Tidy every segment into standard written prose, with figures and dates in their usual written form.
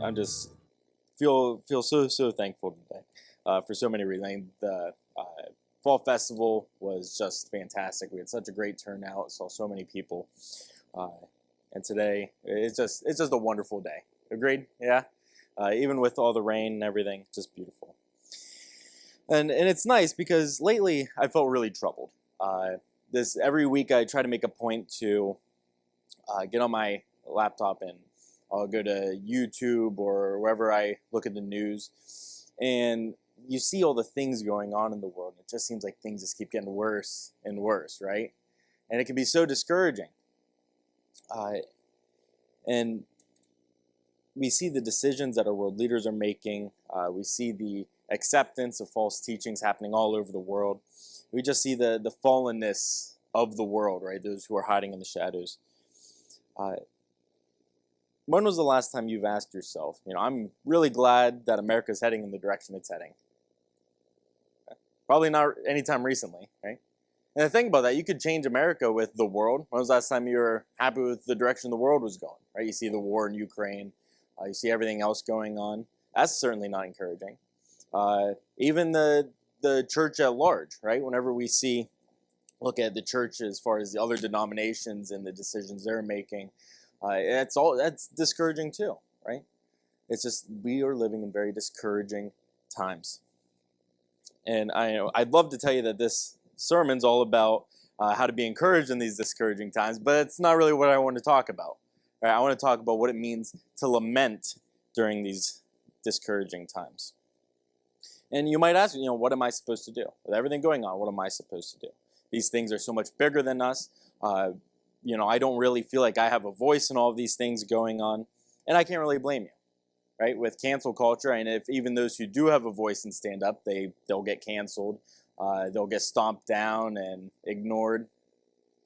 I'm just feel so thankful today for so many reasons. I mean, the fall festival was just fantastic. We had such a great turnout. Saw so many people, uh, and today it's just a wonderful day. Agreed? Yeah. Even with all the rain and everything, just beautiful. And it's nice because lately I felt really troubled. This every week I try to make a point to get on my laptop and I'll go to YouTube or wherever I look at the news, and you see all the things going on in the world. It just seems like things just keep getting worse and worse, right? And it can be so discouraging. Uh, and we see the decisions that our world leaders are making. We see the acceptance of false teachings happening all over the world. We just see the fallenness of the world, right? Those who are hiding in the shadows. Uh, when was the last time you've asked yourself, I'm really glad that America's heading in the direction it's heading? Probably not anytime recently, right? And the thing about that, you could change America with the world. When was the last time you were happy with the direction the world was going, right? You see the war in Ukraine. You see everything else going on. That's certainly not encouraging. Even the church at large, right? Whenever we look at the church as far as the other denominations and the decisions they're making, that's discouraging too, right? It's just we are living in very discouraging times, and I'd love to tell you that this sermon's all about how to be encouraged in these discouraging times, but it's not really what I want to talk about. Right? I want to talk about what it means to lament during these discouraging times. And you might ask, what am I supposed to do with everything going on? What am I supposed to do? These things are so much bigger than us. I don't really feel like I have a voice in all of these things going on, and I can't really blame you, right? With cancel culture, and if even those who do have a voice and stand up, they'll get canceled, they'll get stomped down and ignored.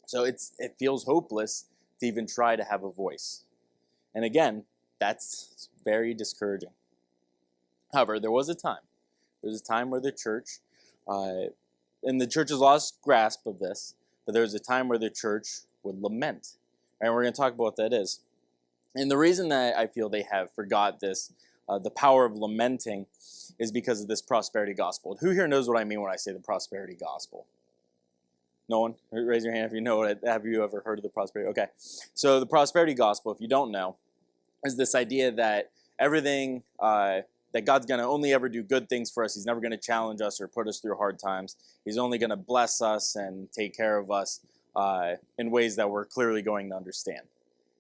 So it feels hopeless to even try to have a voice. And again, that's very discouraging. However, there was a time where the church, and the church has lost grasp of this, but there was a time where the church would lament. And we're going to talk about what that is. And the reason that I feel they have forgot this, the power of lamenting, is because of this prosperity gospel. Who here knows what I mean when I say the prosperity gospel? No one? Raise your hand if you know it. Have you ever heard of the prosperity? Okay. So the prosperity gospel, if you don't know, is this idea that everything, that God's going to only ever do good things for us. He's never going to challenge us or put us through hard times. He's only going to bless us and take care of us in ways that we're clearly going to understand.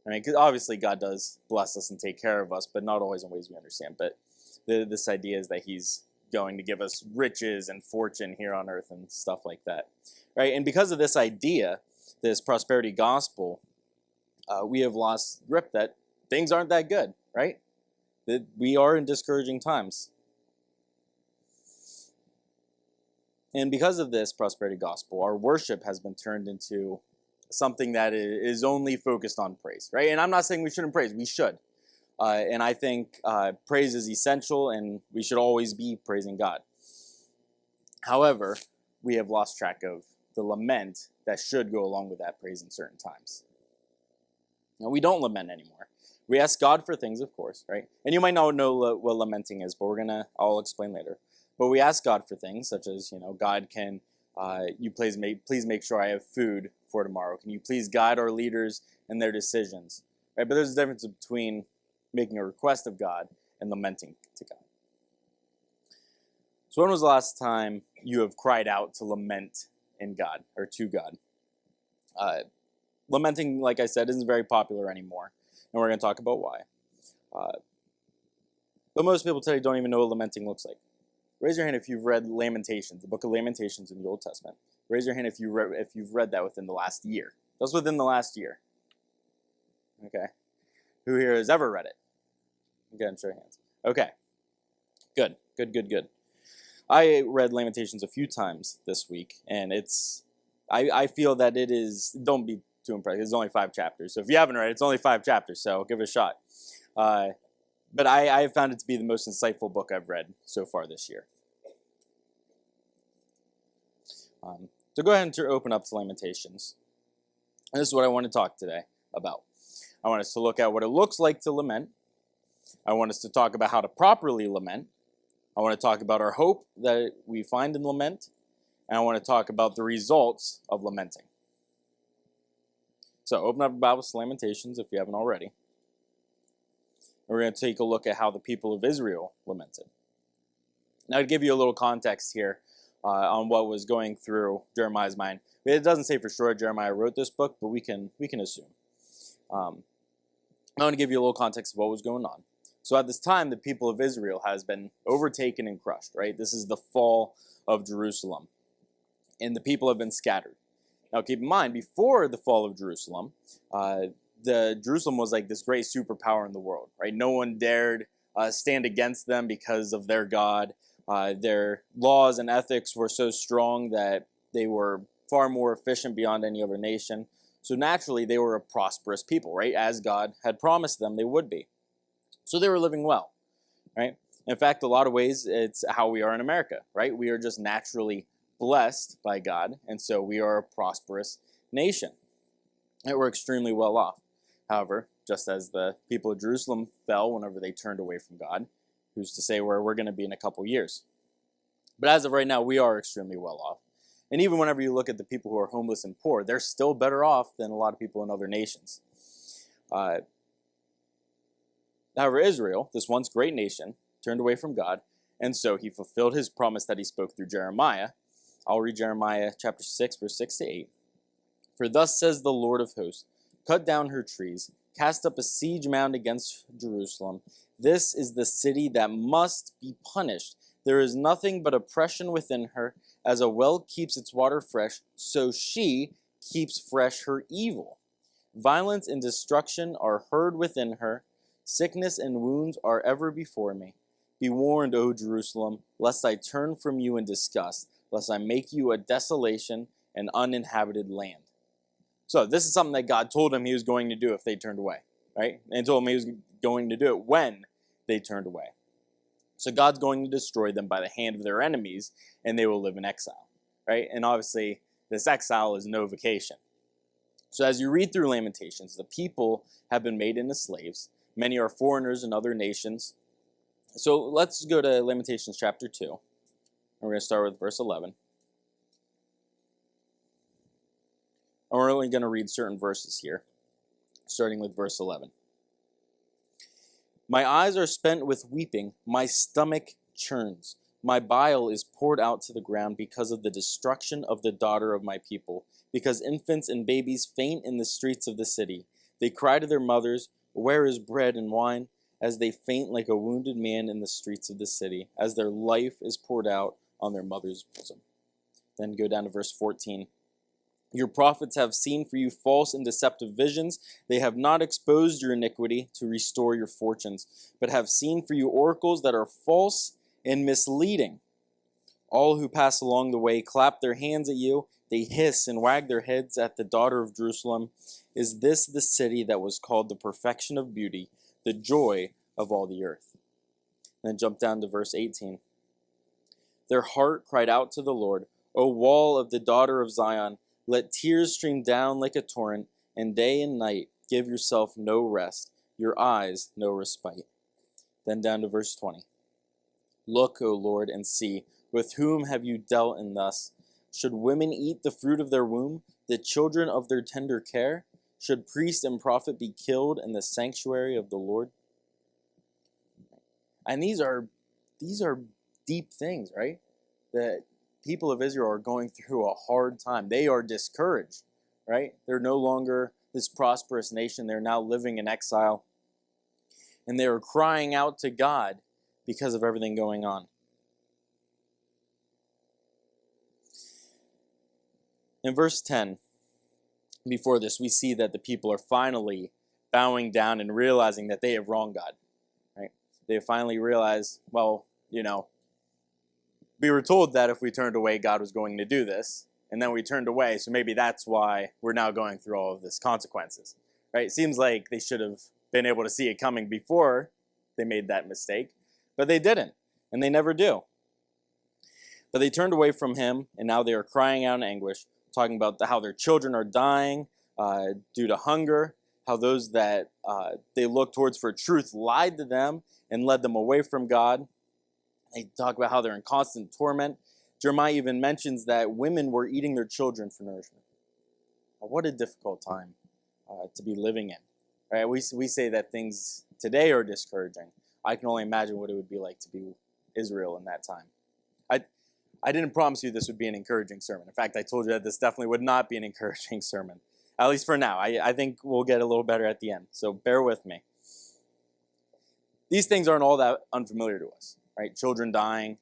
I mean, because obviously God does bless us and take care of us, but not always in ways we understand. But this idea is that He's going to give us riches and fortune here on earth and stuff like that, right? And because of this idea, this prosperity gospel, we have lost grip that things aren't that good, right? That we are in discouraging times. And because of this prosperity gospel, our worship has been turned into something that is only focused on praise, right? And I'm not saying we shouldn't praise, we should. And I think praise is essential and we should always be praising God. However, we have lost track of the lament that should go along with that praise in certain times. Now, we don't lament anymore. We ask God for things, of course, right? And you might not know what lamenting is, but I'll explain later. But we ask God for things such as, God, can you please make sure I have food for tomorrow? Can you please guide our leaders in their decisions? Right? But there's a difference between making a request of God and lamenting to God. So when was the last time you have cried out to lament in God or to God? Lamenting, like I said, isn't very popular anymore. And we're going to talk about why. But most people today don't even know what lamenting looks like. Raise your hand if you've read Lamentations, the book of Lamentations in the Old Testament. Raise your hand if you've read that within the last year. That's within the last year. Okay. Who here has ever read it? Again, show your hands. Okay. Good. I read Lamentations a few times this week, and I feel that it is, don't be too impressed. It's only 5 chapters. So if you haven't read it, it's only 5 chapters, so give it a shot. But I have found it to be the most insightful book I've read so far this year. So go ahead and open up to Lamentations. And this is what I want to talk today about. I want us to look at what it looks like to lament. I want us to talk about how to properly lament. I want to talk about our hope that we find in lament. And I want to talk about the results of lamenting. So open up your Bibles to Lamentations if you haven't already. And we're going to take a look at how the people of Israel lamented. Now, to give you a little context here on what was going through Jeremiah's mind. It doesn't say for sure Jeremiah wrote this book, but we can assume. I want to give you a little context of what was going on. So at this time, the people of Israel has been overtaken and crushed, right? This is the fall of Jerusalem. And the people have been scattered. Now keep in mind, before the fall of Jerusalem, Jerusalem was like this great superpower in the world, right? No one dared stand against them because of their God. Their laws and ethics were so strong that they were far more efficient beyond any other nation. So naturally, they were a prosperous people, right? As God had promised them they would be. So they were living well, right? In fact, a lot of ways, it's how we are in America, right? We are just naturally blessed by God, and so we are a prosperous nation. And we're extremely well off. However, just as the people of Jerusalem fell whenever they turned away from God, who's to say where we're going to be in a couple years? But as of right now, we are extremely well off. And even whenever you look at the people who are homeless and poor, they're still better off than a lot of people in other nations. However, Israel, this once great nation, turned away from God, and so he fulfilled his promise that he spoke through Jeremiah. I'll read Jeremiah chapter 6, verse 6 to 8. For thus says the Lord of hosts, cut down her trees, cast up a siege mound against Jerusalem. This is the city that must be punished. There is nothing but oppression within her. As a well keeps its water fresh, so she keeps fresh her evil. Violence and destruction are heard within her. Sickness and wounds are ever before me. Be warned, O Jerusalem, lest I turn from you in disgust, lest I make you a desolation, an uninhabited land. So this is something that God told him he was going to do if they turned away, right? And told him he was going to do it when they turned away. So God's going to destroy them by the hand of their enemies, and they will live in exile, right? And obviously, this exile is no vacation. So as you read through Lamentations, the people have been made into slaves. Many are foreigners in other nations. So let's go to Lamentations chapter 2. And we're going to start with verse 11. And we're only going to read certain verses here, starting with verse 11. My eyes are spent with weeping, my stomach churns. My bile is poured out to the ground because of the destruction of the daughter of my people, because infants and babies faint in the streets of the city. They cry to their mothers, where is bread and wine? As they faint like a wounded man in the streets of the city, as their life is poured out on their mother's bosom. Then go down to verse 14. Your prophets have seen for you false and deceptive visions. They have not exposed your iniquity to restore your fortunes, but have seen for you oracles that are false and misleading. All who pass along the way clap their hands at you. They hiss and wag their heads at the daughter of Jerusalem. Is this the city that was called the perfection of beauty, the joy of all the earth? Then jump down to verse 18. Their heart cried out to the Lord, O wall of the daughter of Zion, let tears stream down like a torrent, and day and night give yourself no rest, your eyes no respite. Then down to verse 20. Look, O Lord, and see, with whom have you dealt in thus? Should women eat the fruit of their womb, the children of their tender care? Should priest and prophet be killed in the sanctuary of the Lord? And these are deep things, right? That people of Israel are going through a hard time. They are discouraged, right? They're no longer this prosperous nation. They're now living in exile. And they are crying out to God because of everything going on. In verse 10, before this, we see that the people are finally bowing down and realizing that they have wronged God, right? They finally realize, well, we were told that if we turned away, God was going to do this, and then we turned away, so maybe that's why we're now going through all of this consequences, right? It seems like they should have been able to see it coming before they made that mistake, but they didn't, and they never do. But they turned away from him, and now they are crying out in anguish, talking about how their children are dying due to hunger, how those that they look towards for truth lied to them and led them away from God. They talk about how they're in constant torment. Jeremiah even mentions that women were eating their children for nourishment. What a difficult time to be living in. Right? We say that things today are discouraging. I can only imagine what it would be like to be Israel in that time. I didn't promise you this would be an encouraging sermon. In fact, I told you that this definitely would not be an encouraging sermon, at least for now. I think we'll get a little better at the end, so bear with me. These things aren't all that unfamiliar to us, right? Children dying,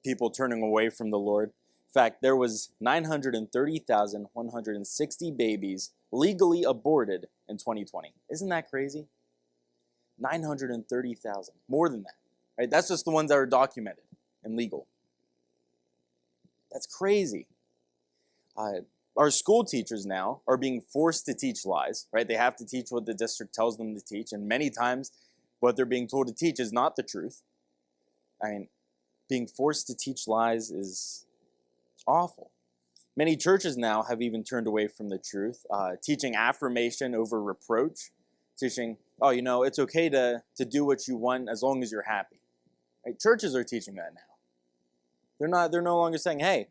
people turning away from the Lord. In fact, there was 930,160 babies legally aborted in 2020. Isn't that crazy? 930,000, more than that. Right? That's just the ones that are documented and legal. That's crazy. Our school teachers now are being forced to teach lies, right? They have to teach what the district tells them to teach, and many times what they're being told to teach is not the truth. I mean, being forced to teach lies is awful. Many churches now have even turned away from the truth, teaching affirmation over reproach, teaching, oh, it's okay to do what you want as long as you're happy. Right? Churches are teaching that now. They're no longer saying, hey,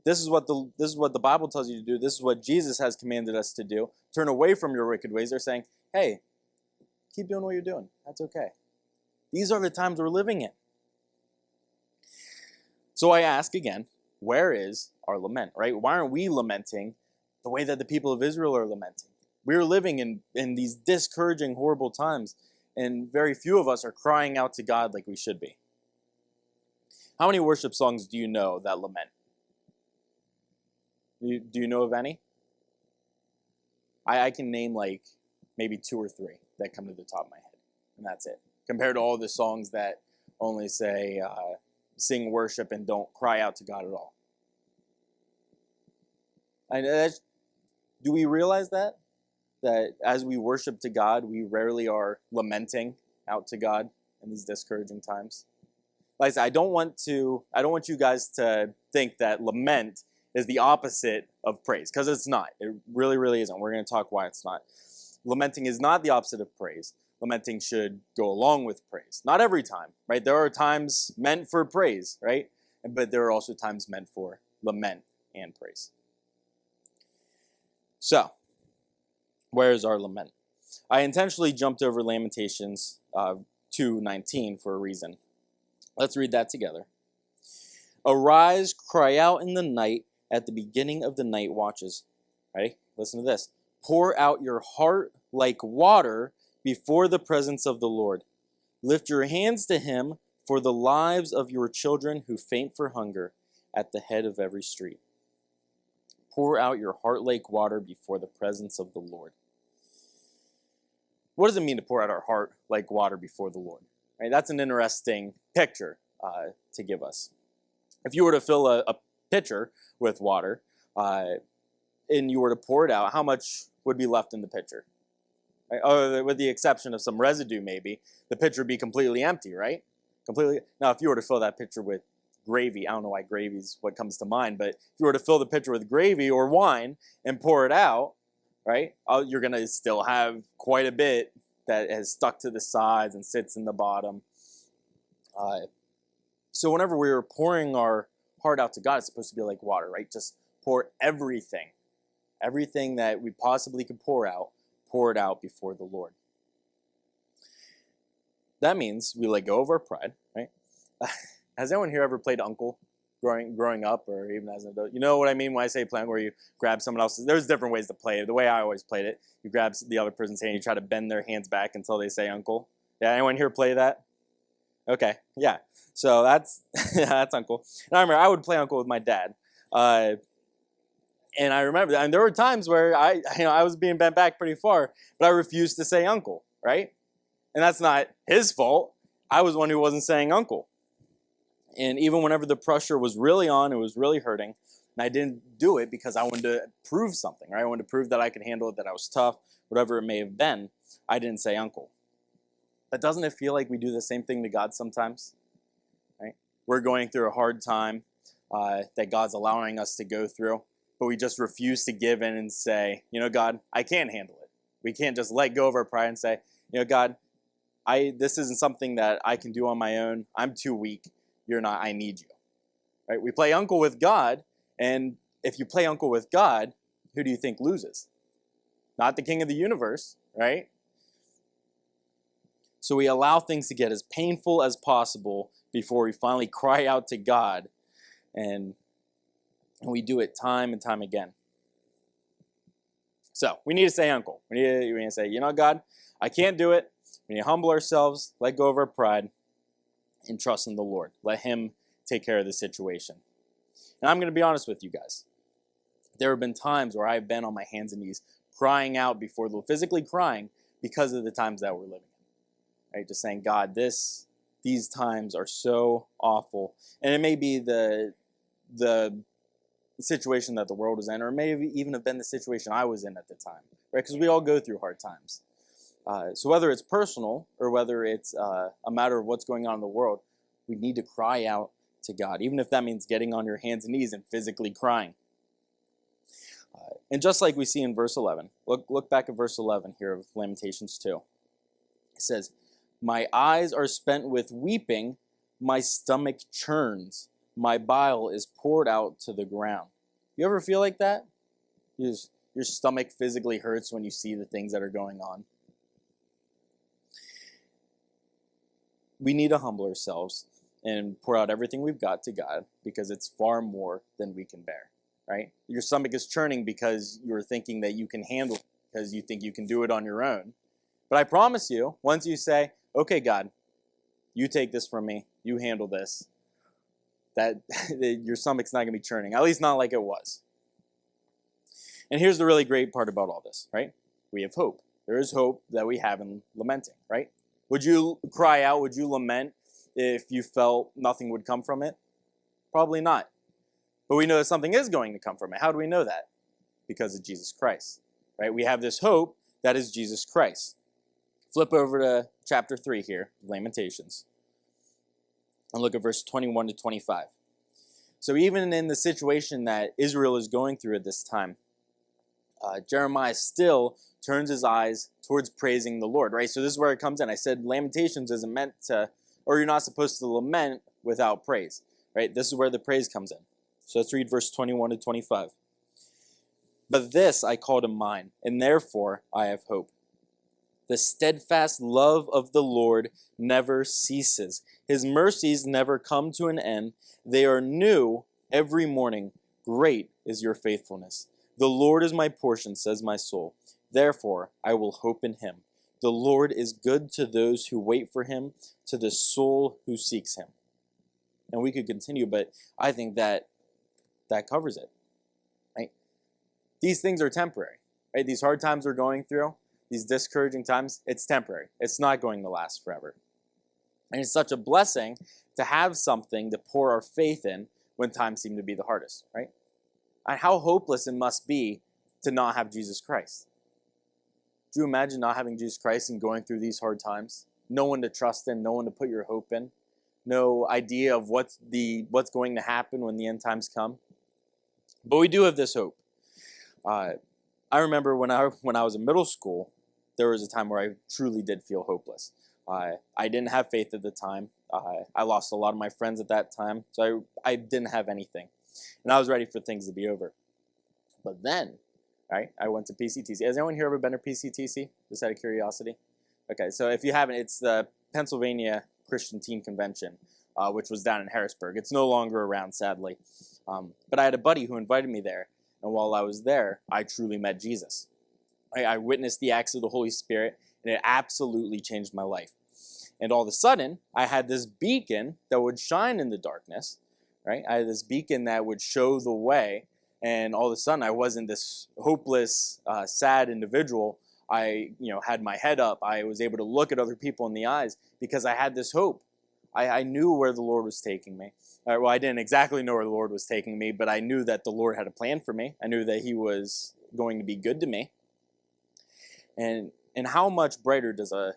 this is what the Bible tells you to do. This is what Jesus has commanded us to do. Turn away from your wicked ways. They're saying, hey, keep doing what you're doing. That's okay. These are the times we're living in. So I ask again, where is our lament, right? Why aren't we lamenting the way that the people of Israel are lamenting? We're living in these discouraging, horrible times, and very few of us are crying out to God like we should be. How many worship songs do you know that lament? Do you know of any? I can name like maybe 2 or 3 that come to the top of my head, and that's it. Compared to all the songs that only say, sing worship and don't cry out to God at all. Do we realize that? That as we worship to God, we rarely are lamenting out to God in these discouraging times. Like I said, I don't want you guys to think that lament is the opposite of praise, because it's not. It really, really isn't. We're going to talk why it's not. Lamenting is not the opposite of praise. Lamenting should go along with praise. Not every time, right? There are times meant for praise, right? But there are also times meant for lament and praise. So, where is our lament? I intentionally jumped over Lamentations 2:19 for a reason. Let's read that together. Arise, cry out in the night at the beginning of the night watches. Ready? Listen to this. Pour out your heart like water before the presence of the Lord. Lift your hands to him for the lives of your children who faint for hunger at the head of every street. Pour out your heart like water before the presence of the Lord. What does it mean to pour out our heart like water before the Lord? Right? That's an interesting picture to give us. If you were to fill a pitcher with water and you were to pour it out, how much would be left in the pitcher? Right? Oh, with the exception of some residue, maybe the pitcher would be completely empty, right? Completely. Now, if you were to fill that pitcher with gravy, I don't know why gravy is what comes to mind, but if you were to fill the pitcher with gravy or wine and pour it out, right, you're going to still have quite a bit that has stuck to the sides and sits in the bottom. So whenever we're pouring our heart out to God, it's supposed to be like water, right? Just pour everything that we possibly could pour it out before the Lord. That means we let go of our pride, right? Has anyone here ever played uncle growing up, or even as an adult? You know what I mean when I say play, where you grab someone else's. There's different ways to play it. The way I always played it, you grab the other person's hand, you try to bend their hands back until they say uncle. Yeah, anyone here play that? Okay, yeah. So that's that's uncle. And I remember I would play uncle with my dad. And I remember that. And there were times where I was being bent back pretty far, but I refused to say uncle, right? And that's not his fault. I was one who wasn't saying uncle. And even whenever the pressure was really on, it was really hurting, and I didn't do it because I wanted to prove something, right? I wanted to prove that I could handle it, that I was tough, whatever it may have been. I didn't say uncle. But doesn't it feel like we do the same thing to God sometimes? Right? We're going through a hard time that God's allowing us to go through, but we just refuse to give in and say, God, I can't handle it. We can't just let go of our pride and say, God, this isn't something that I can do on my own. I'm too weak. You're not. I need you. Right? We play uncle with God, and if you play uncle with God, who do you think loses? Not the king of the universe, right? So we allow things to get as painful as possible before we finally cry out to God, and we do it time and time again. So we need to say uncle. We need to say, God, I can't do it. We need to humble ourselves, let go of our pride, and trust in the Lord. Let him take care of the situation. And I'm going to be honest with you guys. There have been times where I've been on my hands and knees crying out before the Lord, physically crying because of the times that we're living in. Right? Just saying, God, these times are so awful. And it may be the situation that the world was in, or it may even have been the situation I was in at the time. Right? Because we all go through hard times. So whether it's personal or whether it's a matter of what's going on in the world, we need to cry out to God, even if that means getting on your hands and knees and physically crying. And just like we see in verse 11, look back at verse 11 here of Lamentations 2. It says, my eyes are spent with weeping, my stomach churns, my bile is poured out to the ground. You ever feel like that? Your stomach physically hurts when you see the things that are going on. We need to humble ourselves and pour out everything we've got to God, because it's far more than we can bear, right? Your stomach is churning because you're thinking that you can handle it, because you think you can do it on your own. But I promise you, once you say, okay, God, you take this from me, you handle this, that your stomach's not going to be churning, at least not like it was. And here's the really great part about all this, right? We have hope. There is hope that we have in lamenting, right? Would you cry out, would you lament if you felt nothing would come from it? Probably not. But we know that something is going to come from it. How do we know that? Because of Jesus Christ, right? We have this hope that is Jesus Christ. Flip over to chapter 3 here, Lamentations, and look at verse 21 to 25. So even in the situation that Israel is going through at this time, Jeremiah still turns his eyes towards praising the Lord, right? So this is where it comes in. I said Lamentations isn't meant to, or you're not supposed to lament without praise, right? This is where the praise comes in. So let's read verse 21 to 25. But this I call to mind, and therefore I have hope. The steadfast love of the Lord never ceases. His mercies never come to an end. They are new every morning. Great is your faithfulness. The Lord is my portion, says my soul. Therefore, I will hope in him. The Lord is good to those who wait for him, to the soul who seeks him. And we could continue, but I think that covers it. Right? These things are temporary. Right? These hard times we're going through, these discouraging times, it's temporary. It's not going to last forever. And it's such a blessing to have something to pour our faith in when times seem to be the hardest, right? And how hopeless it must be to not have Jesus Christ. Do you imagine not having Jesus Christ and going through these hard times? No one to trust in, no one to put your hope in, no idea of what's going to happen when the end times come. But we do have this hope. I remember when I was in middle school, there was a time where I truly did feel hopeless. I didn't have faith at the time. I lost a lot of my friends at that time, so I didn't have anything. And I was ready for things to be over. But then, right, I went to PCTC. Has anyone here ever been to PCTC? Just out of curiosity? Okay, so if you haven't, it's the Pennsylvania Christian Teen Convention, which was down in Harrisburg. It's no longer around, sadly. But I had a buddy who invited me there. And while I was there, I truly met Jesus. I witnessed the acts of the Holy Spirit, and it absolutely changed my life. And all of a sudden, I had this beacon that would shine in the darkness, right? I had this beacon that would show the way, and all of a sudden, I wasn't this hopeless, sad individual. I, had my head up. I was able to look at other people in the eyes because I had this hope. I knew where the Lord was taking me. Well, I didn't exactly know where the Lord was taking me, but I knew that the Lord had a plan for me. I knew that He was going to be good to me. And how much brighter does a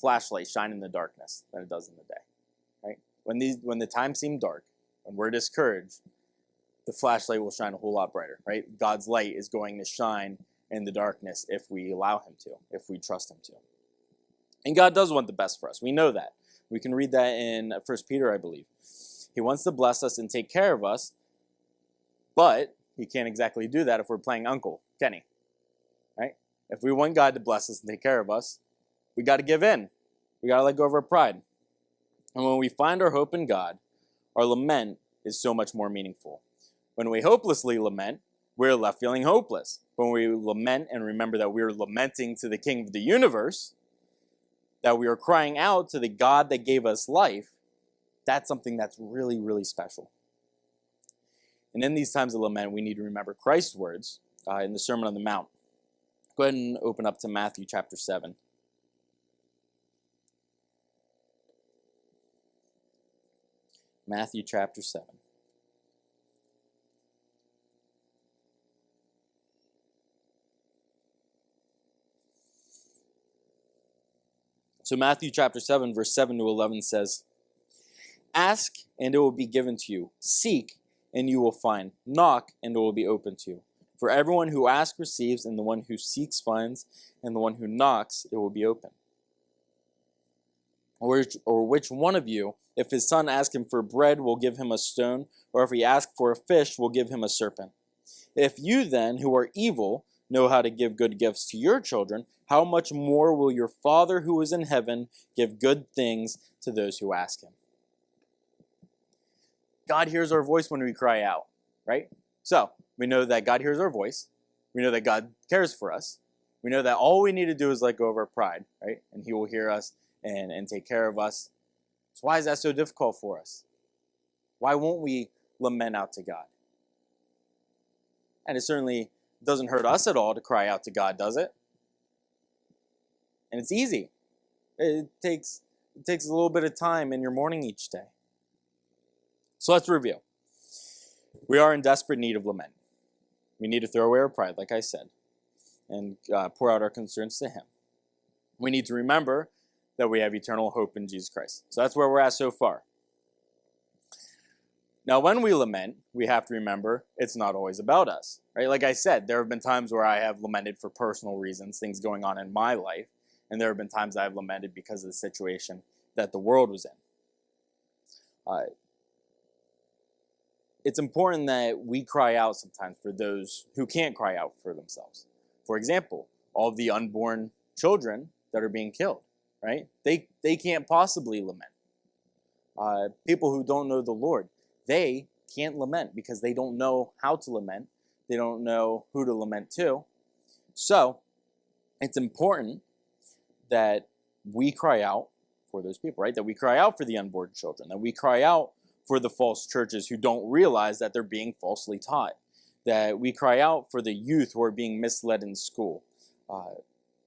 flashlight shine in the darkness than it does in the day, right? When the times seem dark, when we're discouraged, the flashlight will shine a whole lot brighter, right? God's light is going to shine in the darkness if we allow him to, if we trust him to. And God does want the best for us. We know that. We can read that in 1 Peter, I believe. He wants to bless us and take care of us, but he can't exactly do that if we're playing uncle, can he? Right? If we want God to bless us and take care of us, we got to give in. We got to let go of our pride. And when we find our hope in God, our lament is so much more meaningful. When we hopelessly lament, we're left feeling hopeless. When we lament and remember that we're lamenting to the King of the universe, that we are crying out to the God that gave us life, that's something that's really, really special. And in these times of lament, we need to remember Christ's words in the Sermon on the Mount. Go ahead and open up to Matthew chapter 7. Matthew chapter 7. So Matthew chapter 7, verse 7 to 11 says, "Ask, and it will be given to you. Seek, and you will find. Knock, and it will be opened to you. For everyone who asks receives, and the one who seeks finds, and the one who knocks, it will be open. Or which one of you, if his son asks him for bread, will give him a stone, or if he asks for a fish, will give him a serpent? If you then, who are evil, know how to give good gifts to your children, how much more will your Father who is in heaven give good things to those who ask him?" God hears our voice when we cry out, right? So, we know that God hears our voice. We know that God cares for us. We know that all we need to do is let go of our pride, right? And he will hear us and take care of us. So why is that so difficult for us? Why won't we lament out to God? And it certainly doesn't hurt us at all to cry out to God, does it? And it's easy. It takes a little bit of time in your morning each day. So let's review. We are in desperate need of lament. We need to throw away our pride, like I said, and pour out our concerns to him. We need to remember that we have eternal hope in Jesus Christ. So that's where we're at so far. Now, when we lament, we have to remember it's not always about us, right? Like I said, there have been times where I have lamented for personal reasons, things going on in my life, and there have been times I've lamented because of the situation that the world was in. It's important that we cry out sometimes for those who can't cry out for themselves. For example, all of the unborn children that are being killed, right? They can't possibly lament. People who don't know the Lord, they can't lament because they don't know how to lament. They don't know who to lament to. So it's important that we cry out for those people, right? That we cry out for the unborn children, that we cry out for the false churches who don't realize that they're being falsely taught, that we cry out for the youth who are being misled in school,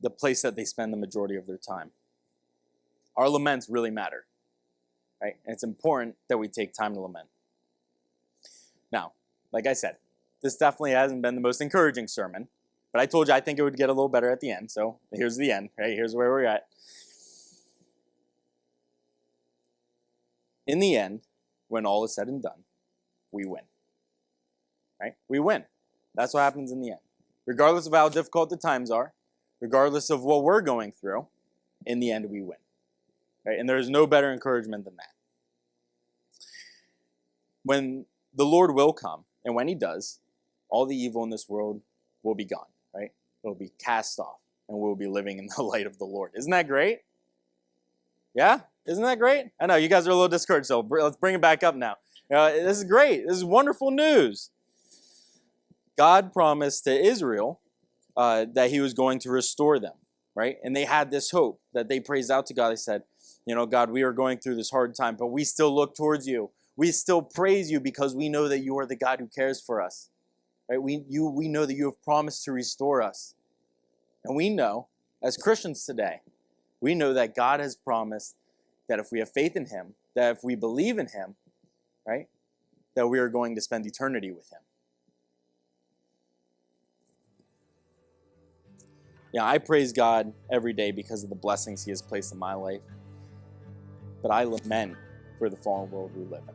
the place that they spend the majority of their time. Our laments really matter, right? And it's important that we take time to lament. Now, like I said, this definitely hasn't been the most encouraging sermon, but I told you I think it would get a little better at the end, so here's the end, right? Here's where we're at. In the end, when all is said and done, we win, right? We win. That's what happens in the end. Regardless of how difficult the times are, regardless of what we're going through, in the end, we win, right? And there's no better encouragement than that. When the Lord will come, and when he does, all the evil in this world will be gone, right? It'll be cast off, and we'll be living in the light of the Lord. Isn't that great? Yeah? Isn't that great? I know, you guys are a little discouraged, so let's bring it back up now. This is great. This is wonderful news. God promised to Israel that he was going to restore them, right? And they had this hope that they praised out to God. They said, God, we are going through this hard time, but we still look towards you. We still praise you because we know that you are the God who cares for us, right? We know that you have promised to restore us. And we know, as Christians today, we know that God has promised that if we have faith in him, that if we believe in him, right, that we are going to spend eternity with him. Yeah, I praise God every day because of the blessings he has placed in my life. But I lament for the fallen world we live in.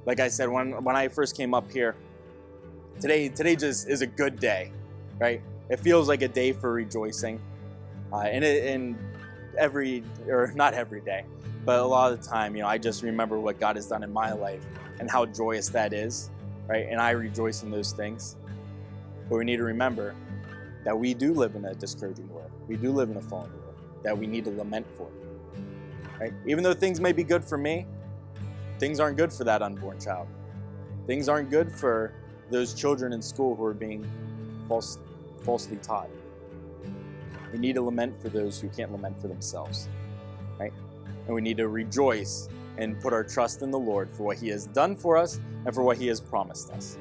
Like I said, when I first came up here, Today just is a good day, right? It feels like a day for rejoicing, and not every day, but a lot of the time, I just remember what God has done in my life and how joyous that is, right? And I rejoice in those things. But we need to remember that we do live in a discouraging world. We do live in a fallen world that we need to lament for, right? Even though things may be good for me, things aren't good for that unborn child. Things aren't good for those children in school who are being falsely taught. We need to lament for those who can't lament for themselves, right? And we need to rejoice and put our trust in the Lord for what He has done for us and for what He has promised us.